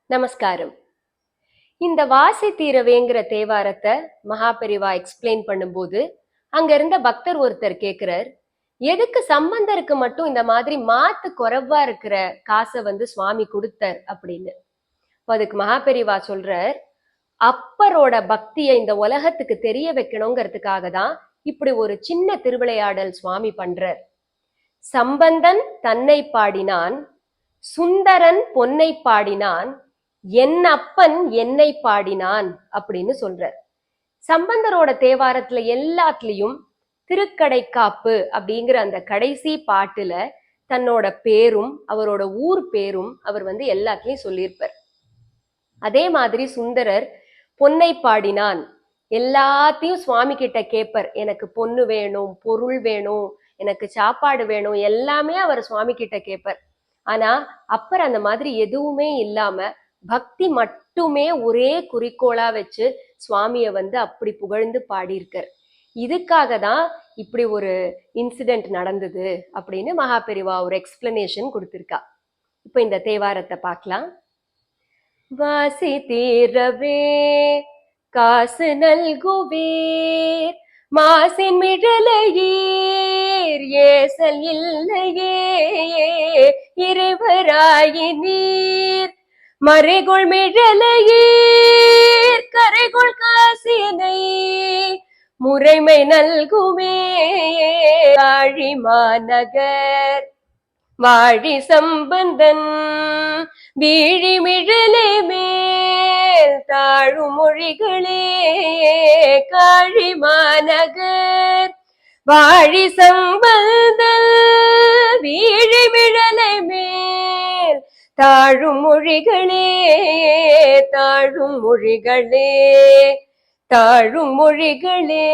நமஸ்காரம். இந்த வாசி தீரவேங்கிற தேவாரத்தை மகாபெரிவா எக்ஸ்பிளைன் பண்ணும்போது அங்க இருந்த பக்தர் ஒருத்தர் கேக்குறார், எதுக்கு சம்பந்தருக்கு மட்டும் இந்த மாதிரி மாத்து குறைவா இருக்கிற காசை சுவாமி கொடுத்தார் அப்படின்னு. அதுக்கு மகாபெரிவா சொல்றார், அப்பரோட பக்தியை இந்த உலகத்துக்கு தெரிய வைக்கணுங்கிறதுக்காக தான் இப்படி ஒரு சின்ன திருவிளையாடல் சுவாமி பண்றார். சம்பந்தன் தன்னை பாடினான், சுந்தரன் பொன்னை பாடினான், என் அப்பன் என்னை பாடினான் அப்படின்னு சொல்றார். சம்பந்தரோட தேவாரத்துல எல்லாத்துலயும் திருக்கடை காப்பு அப்படிங்கிற அந்த கடைசி பாட்டுல தன்னோட பேரும் அவரோட ஊர் பேரும் அவர் எல்லாத்துலயும் சொல்லியிருப்பார். அதே மாதிரி சுந்தரர் பொன்னை பாடினான், எல்லாத்தையும் சுவாமி கிட்ட கேட்பர். எனக்கு பொண்ணு வேணும், பொருள் வேணும், எனக்கு சாப்பாடு வேணும், எல்லாமே அவர் சுவாமி கிட்ட கேட்பர். ஆனா அப்பர் அந்த மாதிரி எதுவுமே இல்லாம பக்தி மட்டுமே ஒரே குறிக்கோளா வச்சு சுவாமிய அப்படி புகழ்ந்து பாடியிருக்கார். இதுக்காக தான் இப்படி ஒரு இன்சிடென்ட் நடந்தது அப்படின்னு மகாபெரிவா ஒரு எக்ஸ்பிளனேஷன் கொடுத்திருக்கா. இப்ப இந்த தேவாரத்தை பார்க்கலாம். வாசி தீரவே காசு நல்குவீர், மாசின் மிடலையீர் ஏசல் இல்லையே, இறைவராயினீர் மறைகொள் மிழலையீர் கரைகொள் காசினை முறைமை நல்குமே, ஆழி மாநகர் வாழி சம்பந்தன் வீழி மிழலை மேல் தாழும் மொழிகளே, காழி மாநகர் வாழி சம்பந்தன் வீழி மிழலை மேல் தாழும் மொழிகளே, தாழும் மொழிகளே, தாழும் மொழிகளே.